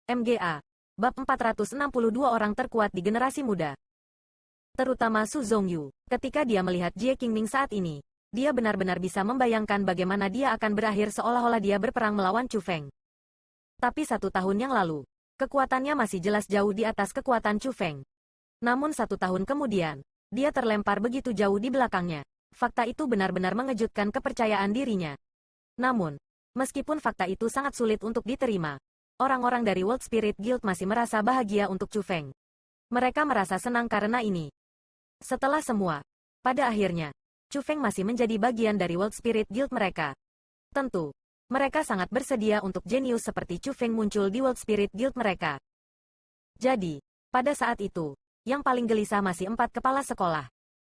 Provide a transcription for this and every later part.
MGA. Bab 462 orang terkuat di generasi muda. Terutama Su Zhongyu. Ketika dia melihat Jie Qingming saat ini, dia benar-benar bisa membayangkan bagaimana dia akan berakhir seolah-olah dia berperang melawan Chu Feng. Tapi 1 tahun yang lalu, kekuatannya masih jelas jauh di atas kekuatan Chu Feng. Namun 1 tahun kemudian, dia terlempar begitu jauh di belakangnya. Fakta itu benar-benar mengejutkan kepercayaan dirinya. Namun, meskipun fakta itu sangat sulit untuk diterima, orang-orang dari World Spirit Guild masih merasa bahagia untuk Chu Feng. Mereka merasa senang karena ini. Setelah semua, pada akhirnya, Chu Feng masih menjadi bagian dari World Spirit Guild mereka. Tentu, mereka sangat bersedia untuk jenius seperti Chu Feng muncul di World Spirit Guild mereka. Jadi, pada saat itu, yang paling gelisah masih 4 kepala sekolah.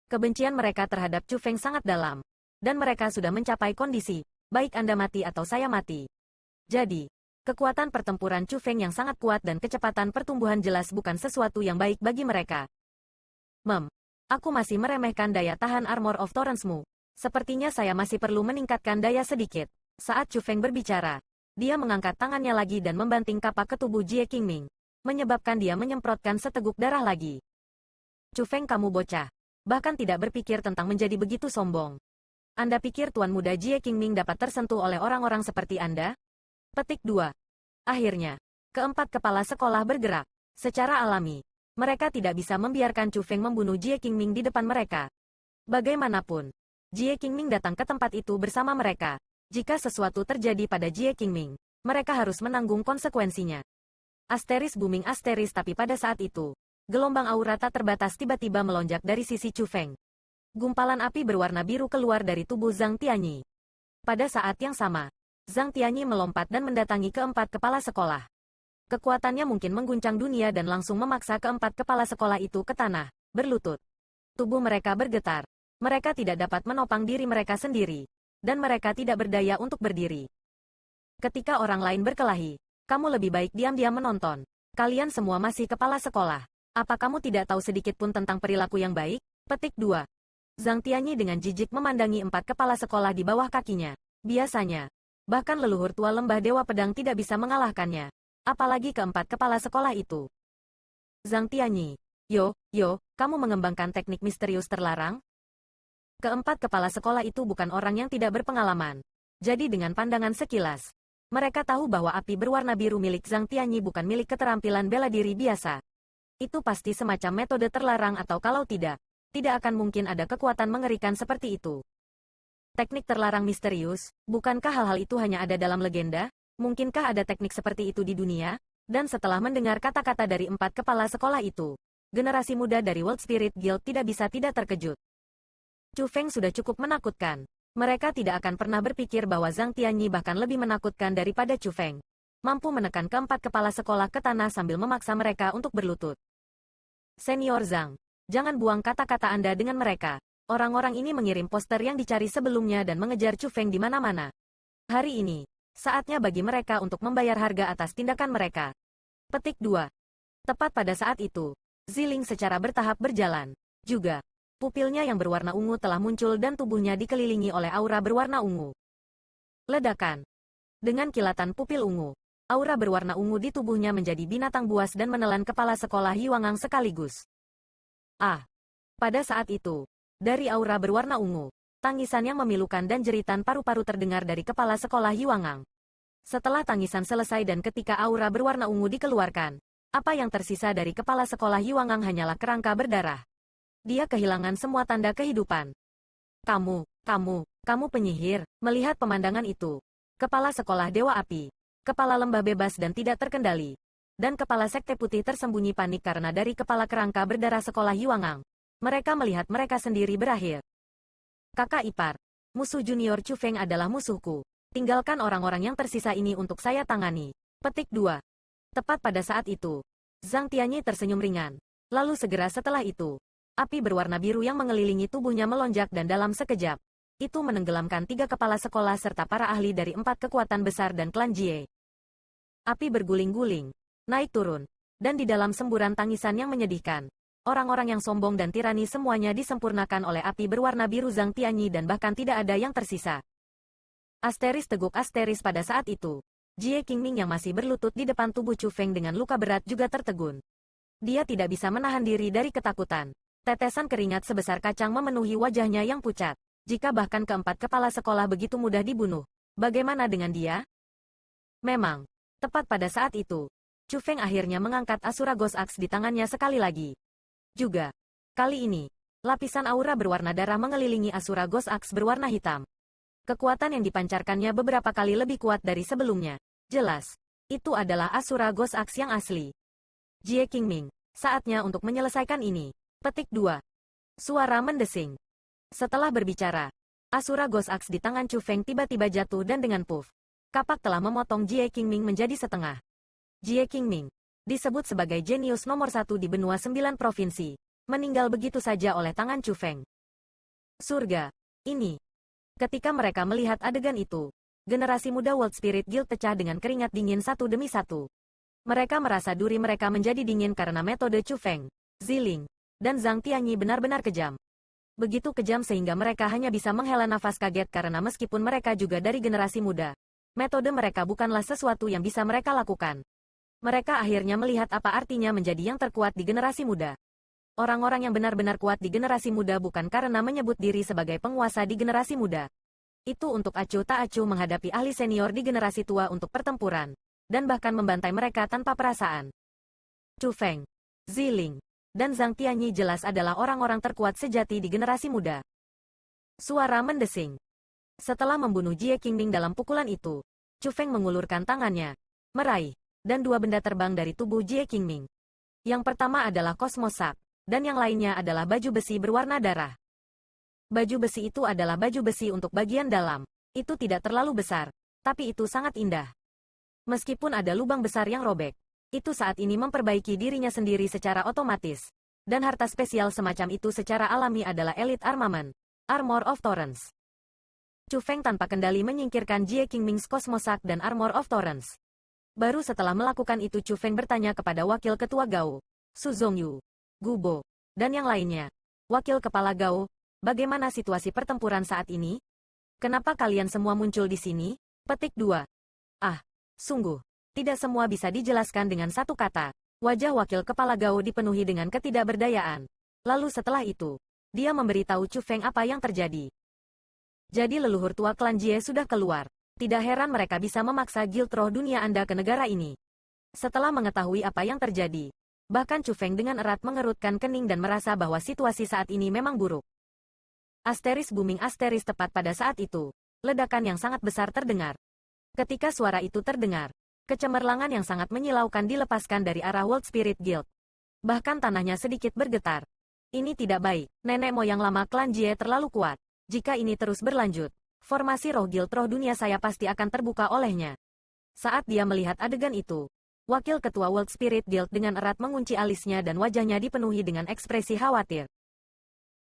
Kebencian mereka terhadap Chu Feng sangat dalam, dan mereka sudah mencapai kondisi, baik Anda mati atau saya mati. Jadi, kekuatan pertempuran Chu Feng yang sangat kuat dan kecepatan pertumbuhan jelas bukan sesuatu yang baik bagi mereka. Aku masih meremehkan daya tahan Armor of Torrents-mu. Sepertinya saya masih perlu meningkatkan daya sedikit. Saat Chu Feng berbicara, dia mengangkat tangannya lagi dan membanting kapak ke tubuh Jie Qingming, menyebabkan dia menyemprotkan seteguk darah lagi. Chu Feng, kamu bocah. Bahkan tidak berpikir tentang menjadi begitu sombong. Anda pikir Tuan Muda Jie Qingming dapat tersentuh oleh orang-orang seperti Anda? Petik 2. Akhirnya, keempat kepala sekolah bergerak. Secara alami, mereka tidak bisa membiarkan Chu Feng membunuh Jie Qingming di depan mereka. Bagaimanapun, Jie Qingming datang ke tempat itu bersama mereka. Jika sesuatu terjadi pada Jie Qingming, mereka harus menanggung konsekuensinya. Asteris booming asteris, tapi pada saat itu, gelombang aura tak terbatas tiba-tiba melonjak dari sisi Chu Feng. Gumpalan api berwarna biru keluar dari tubuh Zhang Tianyi. Pada saat yang sama, Zhang Tianyi melompat dan mendatangi keempat kepala sekolah. Kekuatannya mungkin mengguncang dunia dan langsung memaksa keempat kepala sekolah itu ke tanah, berlutut. Tubuh mereka bergetar. Mereka tidak dapat menopang diri mereka sendiri, dan mereka tidak berdaya untuk berdiri. Ketika orang lain berkelahi, kamu lebih baik diam-diam menonton. Kalian semua masih kepala sekolah. Apa kamu tidak tahu sedikit pun tentang perilaku yang baik? Petik 2. Zhang Tianyi dengan jijik memandangi 4 kepala sekolah di bawah kakinya. Biasanya, bahkan leluhur tua lembah Dewa Pedang tidak bisa mengalahkannya. Apalagi keempat kepala sekolah itu. Zhang Tianyi, yo, kamu mengembangkan teknik misterius terlarang? Keempat kepala sekolah itu bukan orang yang tidak berpengalaman. Jadi dengan pandangan sekilas, mereka tahu bahwa api berwarna biru milik Zhang Tianyi bukan milik keterampilan bela diri biasa. Itu pasti semacam metode terlarang atau kalau tidak akan mungkin ada kekuatan mengerikan seperti itu. Teknik terlarang misterius, bukankah hal-hal itu hanya ada dalam legenda? Mungkinkah ada teknik seperti itu di dunia? Dan setelah mendengar kata-kata dari 4 kepala sekolah itu, generasi muda dari World Spirit Guild tidak bisa tidak terkejut. Chu Feng sudah cukup menakutkan. Mereka tidak akan pernah berpikir bahwa Zhang Tianyi bahkan lebih menakutkan daripada Chu Feng. Mampu menekan keempat kepala sekolah ke tanah sambil memaksa mereka untuk berlutut. Senior Zhang, jangan buang kata-kata Anda dengan mereka. Orang-orang ini mengirim poster yang dicari sebelumnya dan mengejar Chu Feng di mana-mana. Hari ini, saatnya bagi mereka untuk membayar harga atas tindakan mereka. Petik 2. Tepat pada saat itu, Ziling secara bertahap berjalan. Juga, pupilnya yang berwarna ungu telah muncul dan tubuhnya dikelilingi oleh aura berwarna ungu. Ledakan. Dengan kilatan pupil ungu, aura berwarna ungu di tubuhnya menjadi binatang buas dan menelan kepala sekolah Yuangang sekaligus. Pada saat itu, dari aura berwarna ungu, tangisan yang memilukan dan jeritan paru-paru terdengar dari kepala sekolah Yuangang. Setelah tangisan selesai dan ketika aura berwarna ungu dikeluarkan, apa yang tersisa dari kepala sekolah Yuangang hanyalah kerangka berdarah. Dia kehilangan semua tanda kehidupan. Kamu penyihir. Melihat pemandangan itu, kepala sekolah Dewa Api, kepala lembah bebas dan tidak terkendali, dan kepala sekte putih tersembunyi panik karena dari kepala kerangka berdarah sekolah Yuangang. Mereka melihat mereka sendiri berakhir. Kakak ipar, musuh junior Chu Feng adalah musuhku. Tinggalkan orang-orang yang tersisa ini untuk saya tangani. Petik 2. Tepat pada saat itu, Zhang Tianyi tersenyum ringan. Lalu segera setelah itu, api berwarna biru yang mengelilingi tubuhnya melonjak dan dalam sekejap, itu menenggelamkan 3 kepala sekolah serta para ahli dari 4 kekuatan besar dan klan Jie. Api berguling-guling, naik turun, dan di dalam semburan tangisan yang menyedihkan, orang-orang yang sombong dan tirani semuanya disempurnakan oleh api berwarna biru Zhang Tianyi dan bahkan tidak ada yang tersisa. Asteris teguk asteris pada saat itu. Jie Qingming yang masih berlutut di depan tubuh Chu Feng dengan luka berat juga tertegun. Dia tidak bisa menahan diri dari ketakutan. Tetesan keringat sebesar kacang memenuhi wajahnya yang pucat. Jika bahkan keempat kepala sekolah begitu mudah dibunuh, bagaimana dengan dia? Memang, tepat pada saat itu, Chu Feng akhirnya mengangkat Asura Ghost Axe di tangannya sekali lagi. Juga, kali ini, lapisan aura berwarna darah mengelilingi Asura Ghost Axe berwarna hitam. Kekuatan yang dipancarkannya beberapa kali lebih kuat dari sebelumnya. Jelas, itu adalah Asura Ghost Axe yang asli. Jie Qingming, saatnya untuk menyelesaikan ini. Petik 2. Suara mendesing. Setelah berbicara, Asura Ghost Axe di tangan Chu Feng tiba-tiba jatuh dan dengan puff, kapak telah memotong Jie Qingming menjadi setengah. Jie Qingming, disebut sebagai jenius nomor 1 di benua 9 provinsi, meninggal begitu saja oleh tangan Chu Feng. Surga. Ini. Ketika mereka melihat adegan itu, generasi muda World Spirit Guild pecah dengan keringat dingin satu demi satu. Mereka merasa duri mereka menjadi dingin karena metode Chu Feng, Ziling, dan Zhang Tianyi benar-benar kejam. Begitu kejam sehingga mereka hanya bisa menghela nafas kaget karena meskipun mereka juga dari generasi muda, metode mereka bukanlah sesuatu yang bisa mereka lakukan. Mereka akhirnya melihat apa artinya menjadi yang terkuat di generasi muda. Orang-orang yang benar-benar kuat di generasi muda bukan karena menyebut diri sebagai penguasa di generasi muda. Itu untuk acuh tak acuh menghadapi ahli senior di generasi tua untuk pertempuran, dan bahkan membantai mereka tanpa perasaan. Chu Feng, Ziling, dan Zhang Tianyi jelas adalah orang-orang terkuat sejati di generasi muda. Suara mendesing. Setelah membunuh Jie Qingming dalam pukulan itu, Chu Feng mengulurkan tangannya, meraih, dan dua benda terbang dari tubuh Jie Qingming. Yang pertama adalah Cosmosak, dan yang lainnya adalah baju besi berwarna darah. Baju besi itu adalah baju besi untuk bagian dalam. Itu tidak terlalu besar, tapi itu sangat indah. Meskipun ada lubang besar yang robek, itu saat ini memperbaiki dirinya sendiri secara otomatis. Dan harta spesial semacam itu secara alami adalah Elite Armament, Armor of Torrents. Chu Feng tanpa kendali menyingkirkan Jie Qingming's Cosmosak dan Armor of Torrents. Baru setelah melakukan itu Chu Feng bertanya kepada Wakil Ketua Gao, Su Zongyu, Gubo, dan yang lainnya. Wakil Kepala Gao, bagaimana situasi pertempuran saat ini? Kenapa kalian semua muncul di sini? Petik 2. Ah, sungguh, tidak semua bisa dijelaskan dengan satu kata. Wajah Wakil Kepala Gao dipenuhi dengan ketidakberdayaan. Lalu setelah itu, dia memberitahu Chu Feng apa yang terjadi. Jadi leluhur tua klan Jie sudah keluar. Tidak heran mereka bisa memaksa Guild Roh Dunia Anda ke negara ini. Setelah mengetahui apa yang terjadi, bahkan Chu Feng dengan erat mengerutkan kening dan merasa bahwa situasi saat ini memang buruk. Asteris booming asteris tepat pada saat itu. Ledakan yang sangat besar terdengar. Ketika suara itu terdengar, kecemerlangan yang sangat menyilaukan dilepaskan dari arah World Spirit Guild. Bahkan tanahnya sedikit bergetar. Ini tidak baik. Nenek moyang lama klan Jie terlalu kuat. Jika ini terus berlanjut, formasi roh Guild Roh Dunia saya pasti akan terbuka olehnya. Saat dia melihat adegan itu, Wakil Ketua World Spirit Guild dengan erat mengunci alisnya dan wajahnya dipenuhi dengan ekspresi khawatir.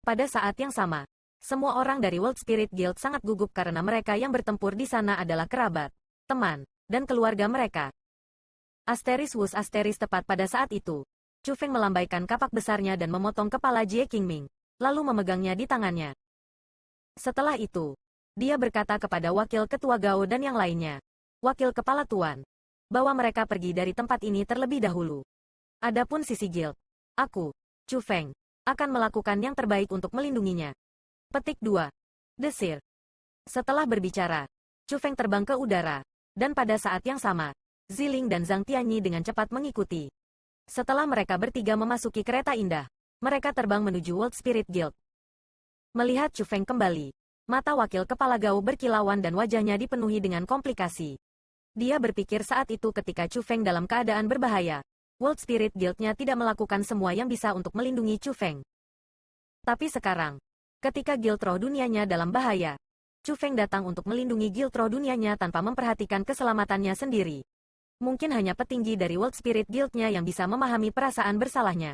Pada saat yang sama, semua orang dari World Spirit Guild sangat gugup karena mereka yang bertempur di sana adalah kerabat, teman, dan keluarga mereka. Asteris wus asteris tepat pada saat itu, Chu Feng melambaikan kapak besarnya dan memotong kepala Jie Qingming, lalu memegangnya di tangannya. Setelah itu, dia berkata kepada Wakil Ketua Gao dan yang lainnya, Wakil Kepala Tuan, bahwa mereka pergi dari tempat ini terlebih dahulu. Adapun sisi guild, aku, Chu Feng, akan melakukan yang terbaik untuk melindunginya. Petik 2. Desir. Setelah berbicara, Chu Feng terbang ke udara, dan pada saat yang sama, Ziling dan Zhang Tianyi dengan cepat mengikuti. Setelah mereka bertiga memasuki kereta indah, mereka terbang menuju World Spirit Guild. Melihat Chu Feng kembali, mata Wakil Kepala Gao berkilauan dan wajahnya dipenuhi dengan komplikasi. Dia berpikir saat itu ketika Chu Feng dalam keadaan berbahaya, World Spirit Guild-nya tidak melakukan semua yang bisa untuk melindungi Chu Feng. Tapi sekarang, ketika Guild Roh Dunianya dalam bahaya, Chu Feng datang untuk melindungi Guild Roh Dunianya tanpa memperhatikan keselamatannya sendiri. Mungkin hanya petinggi dari World Spirit Guild-nya yang bisa memahami perasaan bersalahnya.